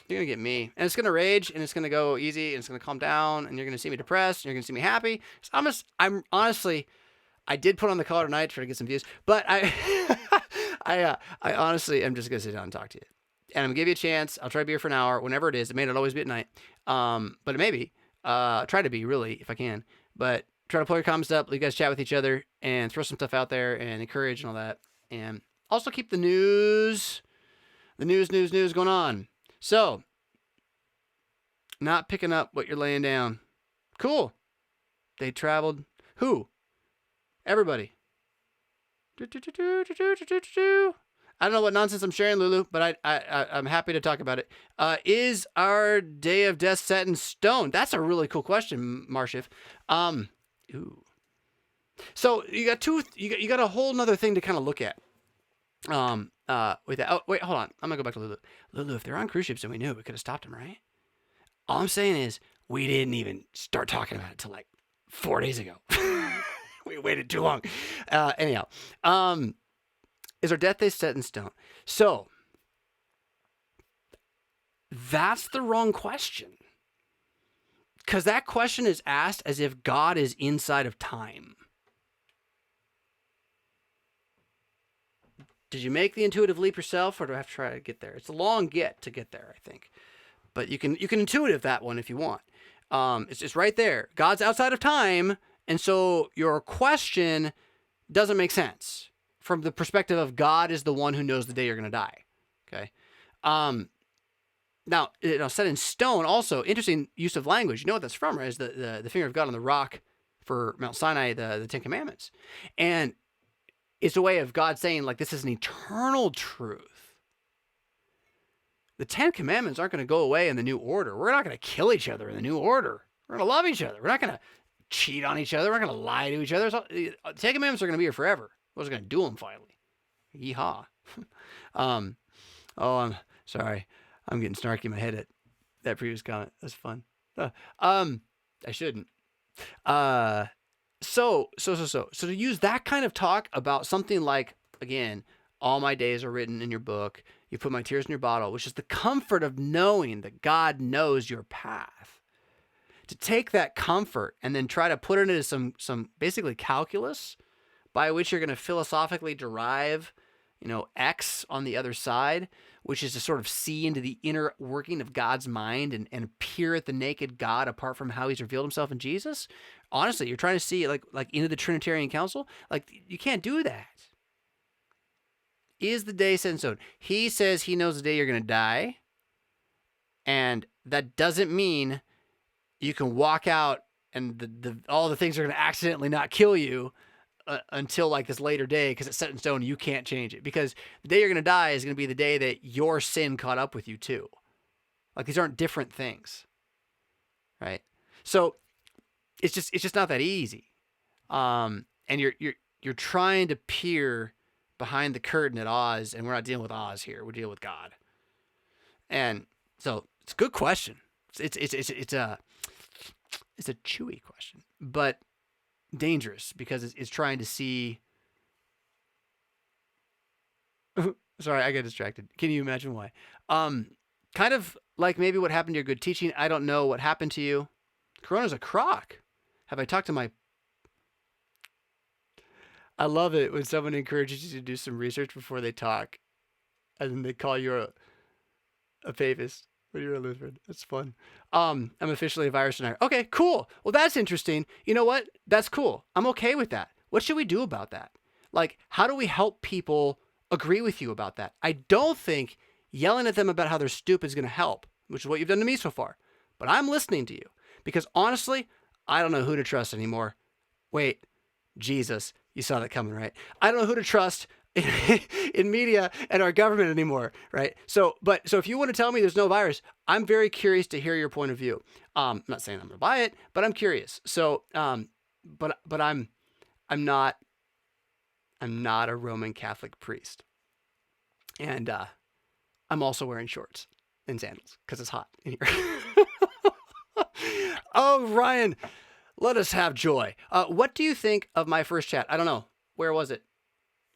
You're going to get me. And it's going to rage, and it's going to go easy, and it's going to calm down, and you're going to see me depressed, and you're going to see me happy. So I'm honestly, I did put on the collar tonight to try to get some views, but I honestly am just going to sit down and talk to you. And I'm going to give you a chance. I'll try to be here for an hour, whenever it is. It may not always be at night, but it may be. Try to be, really, if I can. But try to pull your comments up, let you guys chat with each other, and throw some stuff out there, and encourage and all that. And also keep the news going on. So, not picking up what you're laying down. Cool. They traveled. Who? Everybody. I don't know what nonsense I'm sharing, Lulu, but I'm happy to talk about it. Is our day of death set in stone? That's a really cool question, Marshif. Ooh. So you got you got a whole nother thing to kind of look at. With that. Oh, wait, hold on. I'm gonna go back to Lulu. Lulu, if they're on cruise ships and we knew it, we could have stopped them, right? All I'm saying is we didn't even start talking about it till like 4 days ago. We waited too long. Anyhow, is our death day set in stone? So that's the wrong question. Because that question is asked as if God is inside of time. Did you make the intuitive leap yourself, or do I have to try to get there? It's a long get to get there, I think. But you can intuitive that one if you want. It's just right there. God's outside of time, and so your question doesn't make sense from the perspective of God is the one who knows the day you're going to die. Okay. Now, set in stone, also, interesting use of language. You know what that's from, right? Is the finger of God on the rock for Mount Sinai, the Ten Commandments. And it's a way of God saying, like, this is an eternal truth. The Ten Commandments aren't going to go away in the new order. We're not going to kill each other in the new order. We're going to love each other. We're not going to cheat on each other. We're not going to lie to each other. The Ten Commandments are going to be here forever. What's going to do them finally? Yeehaw. I'm sorry. I'm getting snarky in my head at that previous comment. That's fun. I shouldn't. So to use that kind of talk about something like, again, all my days are written in your book. You put my tears in your bottle, which is the comfort of knowing that God knows your path. To take that comfort and then try to put it into some basically calculus by which you're going to philosophically derive, X on the other side, which is to sort of see into the inner working of God's mind and peer at the naked God apart from how he's revealed himself in Jesus. Honestly, you're trying to see like into the Trinitarian Council. Like, you can't do that. Is the day set in stone? He says he knows the day you're going to die. And that doesn't mean you can walk out and all the things are going to accidentally not kill you until like this later day, because it's set in stone. You can't change it, because the day you're going to die is going to be the day that your sin caught up with you too. Like, these aren't different things, right? So it's just not that easy. And you're trying to peer behind the curtain at Oz, and we're not dealing with Oz here. We're dealing with God. And so it's a good question. It's a chewy question, but dangerous, because it's trying to see. Sorry, I got distracted. Can you imagine why? Kind of like maybe what happened to your good teaching. I don't know what happened to you. Corona's a crock. Have I talked to my... I love it when someone encourages you to do some research before they talk, and then they call you a papist when you're a Lutheran. That's fun. I'm officially a virus denier. Okay, cool. Well, that's interesting. You know what? That's cool. I'm okay with that. What should we do about that? Like, how do we help people agree with you about that? I don't think yelling at them about how they're stupid is going to help, which is what you've done to me so far. But I'm listening to you, because honestly, I don't know who to trust anymore. Wait, Jesus, you saw that coming, right? I don't know who to trust in media and our government anymore, right? So if you want to tell me there's no virus, I'm very curious to hear your point of view. I'm not saying I'm gonna buy it, but I'm curious. So, but I'm not a Roman Catholic priest, and I'm also wearing shorts and sandals because it's hot in here. Oh, Ryan, let us have joy. What do you think of my first chat? I don't know. Where was it?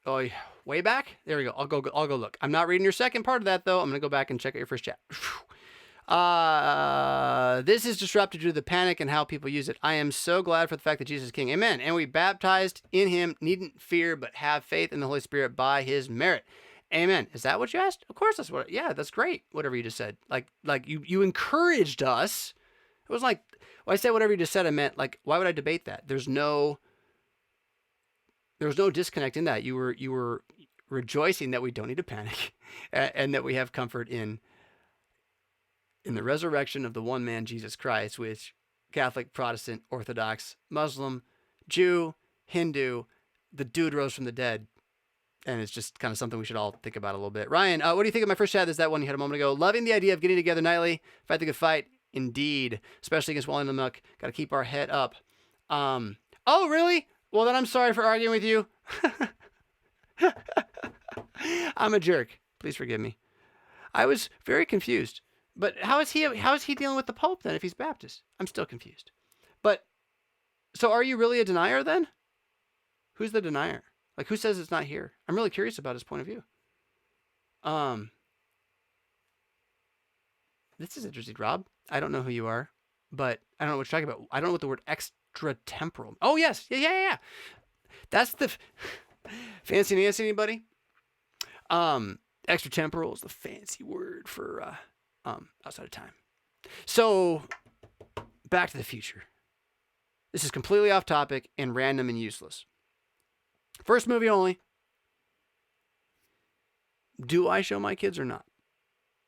Oh, way back? There we go. I'll go look. I'm not reading your second part of that, though. I'm going to go back and check out your first chat. This is disrupted due to the panic and how people use it. I am so glad for the fact that Jesus is King. Amen. And we baptized in him, needn't fear, but have faith in the Holy Spirit by his merit. Amen. Is that what you asked? Of course that's what. Yeah, that's great. Whatever you just said. Like you encouraged us. It was like, when I said whatever you just said, I meant like, why would I debate that? There was no disconnect in that. You were rejoicing that we don't need to panic and that we have comfort in the resurrection of the one man, Jesus Christ, which Catholic, Protestant, Orthodox, Muslim, Jew, Hindu, the dude rose from the dead. And it's just kind of something we should all think about a little bit. Ryan, what do you think of my first chat? Is that one you had a moment ago? Loving the idea of getting together nightly. Fight the good fight. Indeed. Especially against Wally and the Milk. Got to keep our head up. Oh, really? Well, then I'm sorry for arguing with you. I'm a jerk. Please forgive me. I was very confused. But how is he dealing with the Pope then if he's Baptist? I'm still confused. But, so are you really a denier then? Who's the denier? Like, who says it's not here? I'm really curious about his point of view. This is interesting, Rob. I don't know who you are, but I don't know what you're talking about. I don't know what the word extratemporal. Oh, yes. Yeah. That's the fancy Nancy, anybody? Extratemporal is the fancy word for outside of time. So, Back to the Future. This is completely off topic and random and useless. First movie only. Do I show my kids or not?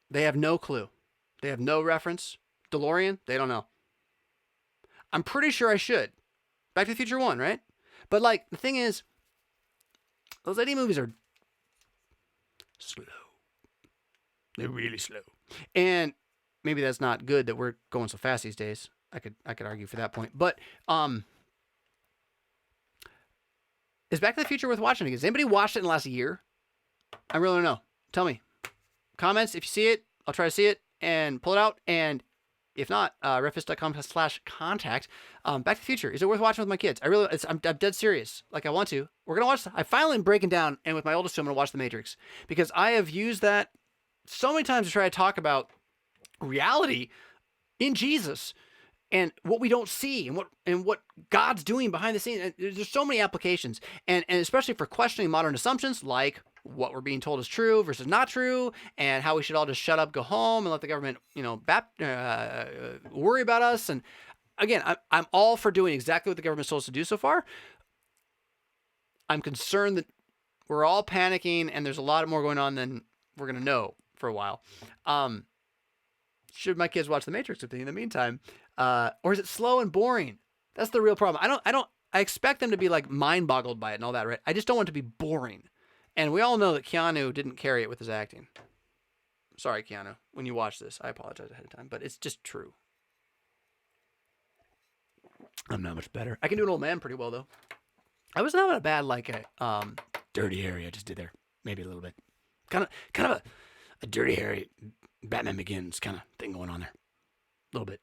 They have no clue. They have no reference. DeLorean, they don't know. I'm pretty sure I should. Back to the Future 1, right? But like, the thing is, those 80 movies are slow. They're really slow. And maybe that's not good that we're going so fast these days. I could argue for that point. But is Back to the Future worth watching again? Has anybody watched it in the last year? I really don't know. Tell me. Comments if you see it. I'll try to see it and pull it out. And if not, refist.com/contact. Back to the Future. Is it worth watching with my kids? I'm dead serious. Like, I want to. We're going to watch. I finally am breaking down. And with my oldest two, I'm going to watch The Matrix. Because I have used that so many times to try to talk about reality in Jesus. And what we don't see, and what God's doing behind the scenes. And there's so many applications, and especially for questioning modern assumptions, like what we're being told is true versus not true, and how we should all just shut up, go home, and let the government, worry about us. And again, I'm all for doing exactly what the government's told us to do so far. I'm concerned that we're all panicking, and there's a lot more going on than we're gonna know for a while. Should my kids watch The Matrix with me in the meantime? Or is it slow and boring? That's the real problem. I expect them to be like mind boggled by it and all that, right? I just don't want it to be boring. And we all know that Keanu didn't carry it with his acting. Sorry, Keanu. When you watch this, I apologize ahead of time, but it's just true. I'm not much better. I can do an old man pretty well though. I was not a bad dirty Harry I just did there. Maybe a little bit. Kind of a dirty Harry Batman Begins kind of thing going on there. A little bit.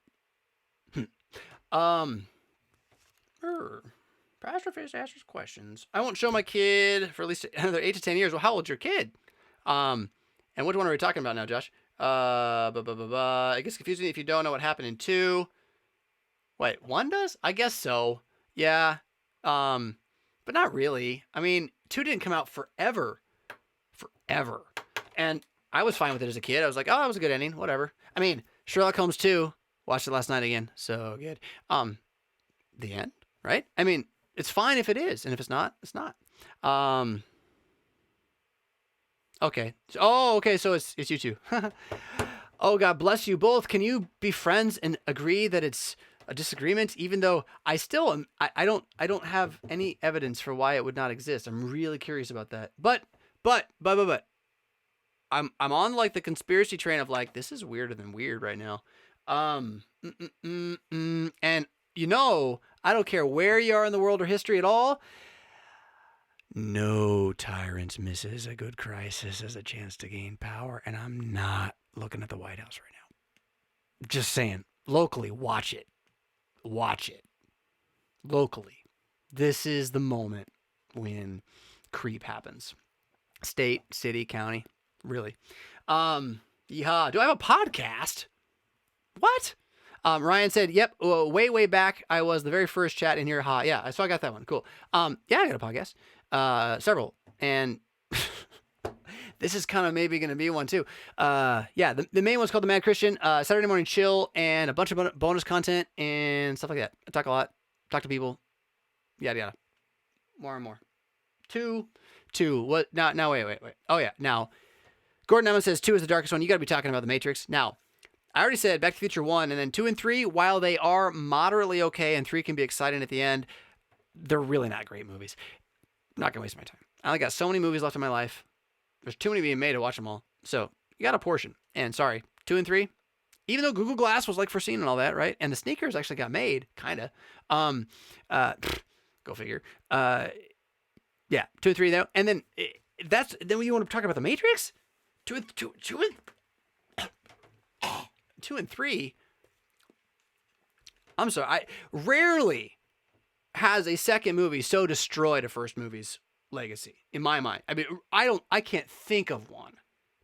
Pastor Face asks questions. I won't show my kid for at least another 8 to 10 years. Well, how old's your kid? And which one are we talking about now, Josh? It gets confusing if you don't know what happened in 2. Wait, 1 does? I guess so. Yeah. But not really. I mean, 2 didn't come out forever. And I was fine with it as a kid. I was like, oh, that was a good ending. Whatever. I mean, Sherlock Holmes 2. Watched it last night again. So good. The end, right? I mean, it's fine if it is. And if it's not, it's not. Okay. Okay. So it's you two. Oh, God bless you both. Can you be friends and agree that it's a disagreement? Even though I still am, I don't have any evidence for why it would not exist. I'm really curious about that. But I'm on like the conspiracy train of like, this is weirder than weird right now. And I don't care where you are in the world or history at all. No tyrant misses a good crisis as a chance to gain power. And I'm not looking at the White House right now. Just saying, locally, watch it. Locally. This is the moment when creep happens. State, city, county, really. Yeah. Do I have a podcast? What? Ryan said, yep, way back, I was the very first chat in here. Ha, yeah, so I got that one. Cool. Yeah, I got a podcast. Several. And this is kind of maybe going to be one too. Yeah, the main one's called The Mad Christian. Saturday Morning Chill and a bunch of bonus content and stuff like that. I talk a lot. Talk to people. Yada, yada. More and more. Two. What? Now, wait. Oh, yeah. Now, Gordon Emmons says 2 is the darkest one. You got to be talking about The Matrix. Now, I already said Back to the Future 1, and then 2 and 3, while they are moderately okay, and 3 can be exciting at the end, they're really not great movies. I'm not going to waste my time. I only got so many movies left in my life. There's too many being made to watch them all. So, you got a portion. And sorry, 2 and 3, even though Google Glass was like foreseen and all that, right? And the sneakers actually got made, kind of. Go figure. Yeah, 2 and 3 though. And then, then when you want to talk about The Matrix? 2 and 3. I'm sorry. I rarely has a second movie so destroyed a first movie's legacy in my mind. I mean, I can't think of one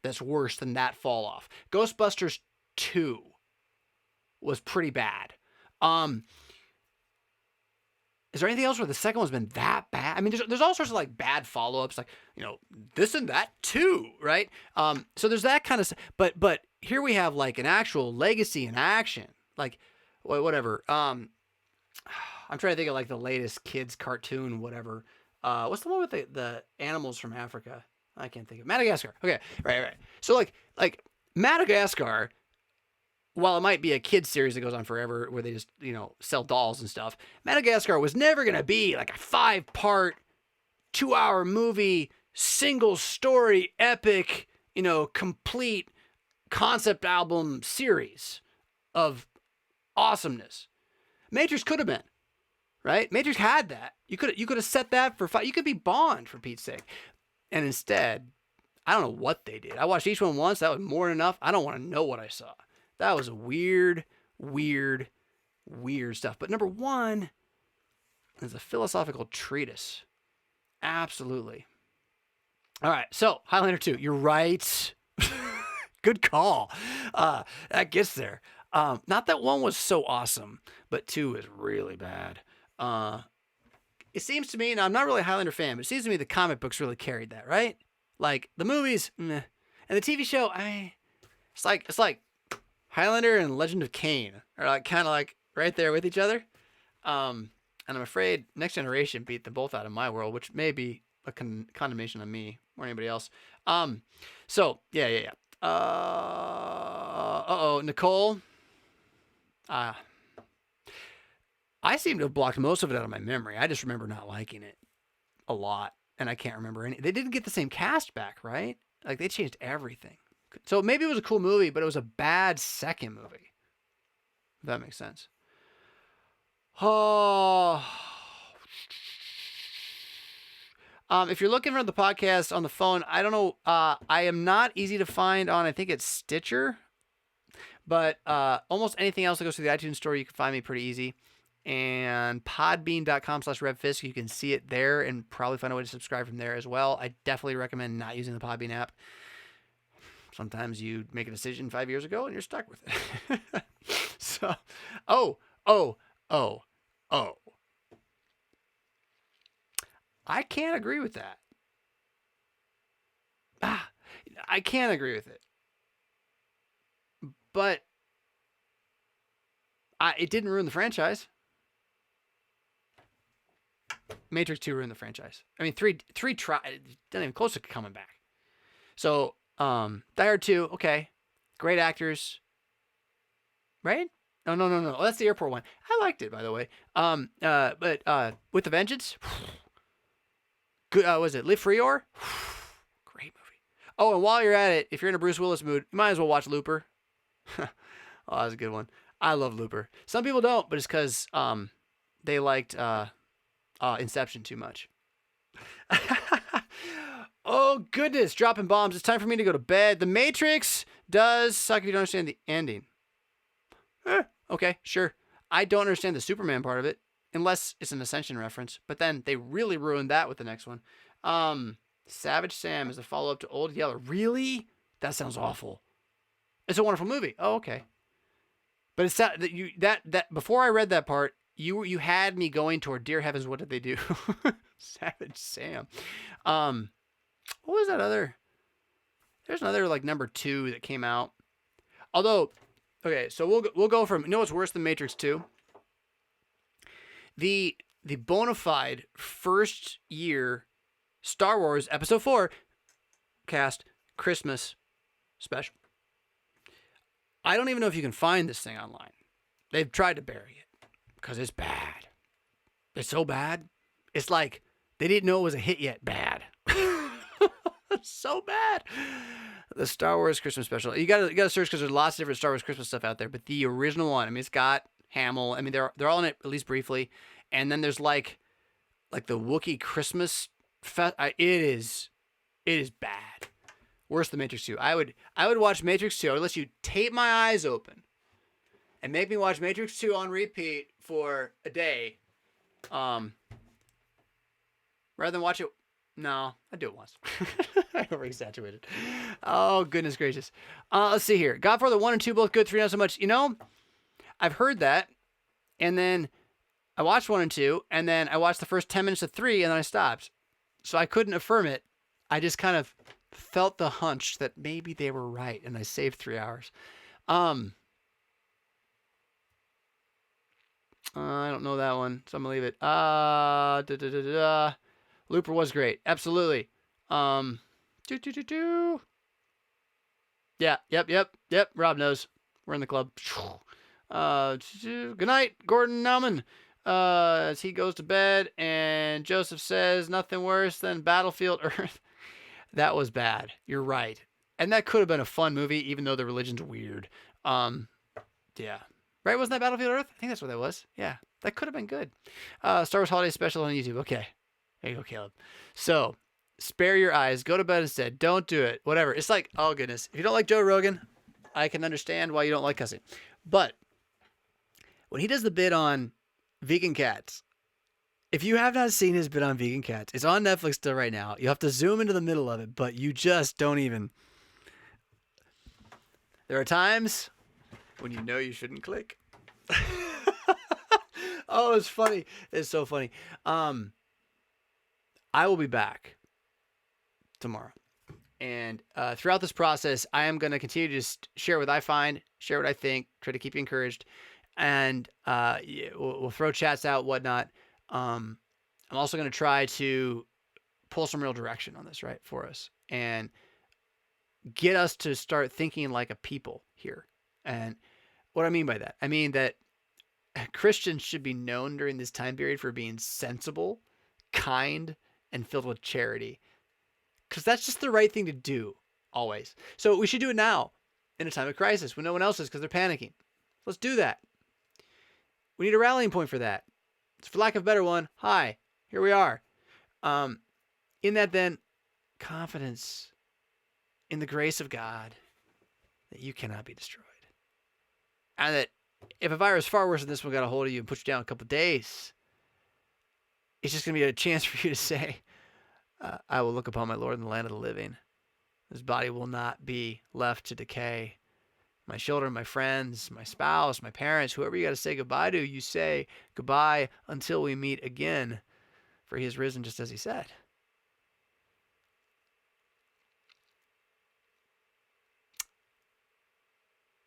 that's worse than that fall off. Ghostbusters 2 was pretty bad. Is there anything else where the second one's been that bad? I mean, there's all sorts of like bad follow-ups, like, this and that too, right? So there's that kind of stuff. But here we have like an actual legacy in action. Like, whatever. I'm trying to think of like the latest kids cartoon, whatever. What's the one with the animals from Africa? I can't think of Madagascar. Okay, right. So like Madagascar, while it might be a kid's series that goes on forever where they just, sell dolls and stuff, Madagascar was never going to be like a 5-part, 2-hour movie, single story, epic, complete concept album series of awesomeness. Matrix could have been, right? Matrix had that. You could have set that for 5. You could be Bond, for Pete's sake. And instead, I don't know what they did. I watched each one once. That was more than enough. I don't want to know what I saw. That was weird stuff. But number 1 is a philosophical treatise. Absolutely. All right. So Highlander 2, you're right. Good call. That gets there. Not that 1 was so awesome, but 2 is really bad. It seems to me, and I'm not really a Highlander fan, but it seems to me the comic books really carried that, right? Like the movies, meh. And the TV show, it's like Highlander and Legend of Kain are like kind of like right there with each other. And I'm afraid Next Generation beat them both out of my world, which may be a condemnation on me or anybody else. So yeah. Nicole. I seem to have blocked most of it out of my memory. I just remember not liking it a lot, and I can't remember any. They didn't get the same cast back, right? Like they changed everything. So maybe it was a cool movie, but it was a bad second movie. If that makes sense. Oh. If you're looking for the podcast on the phone, I don't know. I am not easy to find on, I think it's Stitcher. But almost anything else that goes through the iTunes store, you can find me pretty easy. And podbean.com/RevFisk, you can see it there and probably find a way to subscribe from there as well. I definitely recommend not using the Podbean app. Sometimes you make a decision 5 years ago and you're stuck with it. So, I can't agree with that. I can't agree with it. But it didn't ruin the franchise. Matrix 2 ruined the franchise. I mean, 3 tried, not even close to coming back. So, Die Hard 2, okay. Great actors. Right? Oh, no. That's the airport one. I liked it, by the way. But With a Vengeance, good. Was it Live Free or? Great movie. Oh, and while you're at it, if you're in a Bruce Willis mood, you might as well watch Looper. Oh, that was a good one. I love Looper. Some people don't, but it's because they liked Inception too much. Oh, goodness. Dropping bombs. It's time for me to go to bed. The Matrix does suck if you don't understand the ending. Okay, sure. I don't understand the Superman part of it, unless it's an Ascension reference. But then they really ruined that with the next one. Savage Sam is a follow-up to Old Yeller. Really? That sounds awful. It's a wonderful movie. Oh, okay. But it's that before I read that part, you had me going toward dear heavens, what did they do? Savage Sam. What was that other? There's another like number 2 that came out. Although, okay, so we'll go from, you know what's worse than Matrix 2? The bona fide first year Star Wars Episode 4 cast Christmas special. I don't even know if you can find this thing online. They've tried to bury it because it's bad. It's so bad. It's like they didn't know it was a hit yet. Bad. It's so bad. The Star Wars Christmas special. You gotta search because there's lots of different Star Wars Christmas stuff out there. But the original one, I mean, it's got Hamill. I mean, they're all in it at least briefly. And then there's like the Wookiee Christmas fest. It is bad. Worse than Matrix 2. I would watch Matrix 2. I would let you tape my eyes open and make me watch Matrix 2 on repeat for a day. Rather than watch it. No, I'd do it once. I over-exaggerated. Oh, goodness gracious. Let's see here. Godfather 1 and 2 both good, 3 not so much. You know, I've heard that, and then I watched 1 and 2, and then I watched the first 10 minutes of 3, and then I stopped. So I couldn't affirm it. I just kind of felt the hunch that maybe they were right, and I saved 3 hours. I don't know that one, so I'm going to leave it. Looper was great. Absolutely. Yeah. Yep. Rob knows. We're in the club. Good night, Gordon Nauman. As he goes to bed, and Joseph says nothing worse than Battlefield Earth. That was bad. You're right. And that could have been a fun movie, even though the religion's weird. Yeah. Right? Wasn't that Battlefield Earth? I think that's what that was. Yeah. That could have been good. Star Wars Holiday Special on YouTube. Okay. There you go, Caleb. So, spare your eyes. Go to bed instead. Don't do it. Whatever. It's like, oh goodness. If you don't like Joe Rogan, I can understand why you don't like cussing. But when he does the bit on vegan cats, if you have not seen his bit on vegan cats, it's on Netflix still right now. You have to zoom into the middle of it, but you just don't even. There are times when you know you shouldn't click. Oh, it's funny. It's so funny. I will be back tomorrow. And throughout this process, I am going to continue to just share what I find, share what I think, try to keep you encouraged. And we'll throw chats out, whatnot. I'm also going to try to pull some real direction on this, right, for us. And get us to start thinking like a people here. And what I mean by that, I mean that Christians should be known during this time period for being sensible, kind, and filled with charity. Because that's just the right thing to do, always. So we should do it now, in a time of crisis, when no one else is because they're panicking. Let's do that. We need a rallying point for that. It's for lack of a better one. Hi, here we are. In that then, confidence in the grace of God that you cannot be destroyed. And that if a virus far worse than this one got a hold of you and put you down a couple of days, it's just going to be a chance for you to say, I will look upon my Lord in the land of the living. His body will not be left to decay. My children, my friends, my spouse, my parents, whoever you got to say goodbye to, you say goodbye until we meet again, for he has risen just as he said.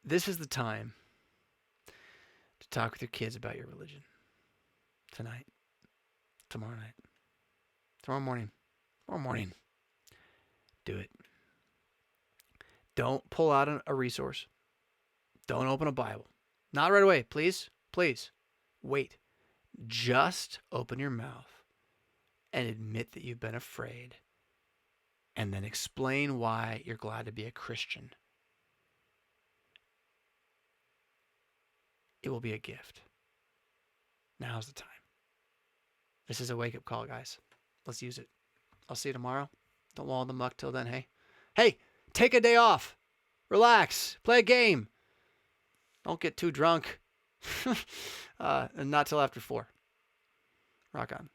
This is the time to talk with your kids about your religion. Tonight, tomorrow night, tomorrow morning. Do it. Don't pull out a resource. Don't open a Bible. Not right away. Please. Wait. Just open your mouth and admit that you've been afraid. And then explain why you're glad to be a Christian. It will be a gift. Now's the time. This is a wake-up call, guys. Let's use it. I'll see you tomorrow. Don't wallow in the muck till then, hey? Hey, take a day off. Relax. Play a game. Don't get too drunk. And not till after 4. Rock on.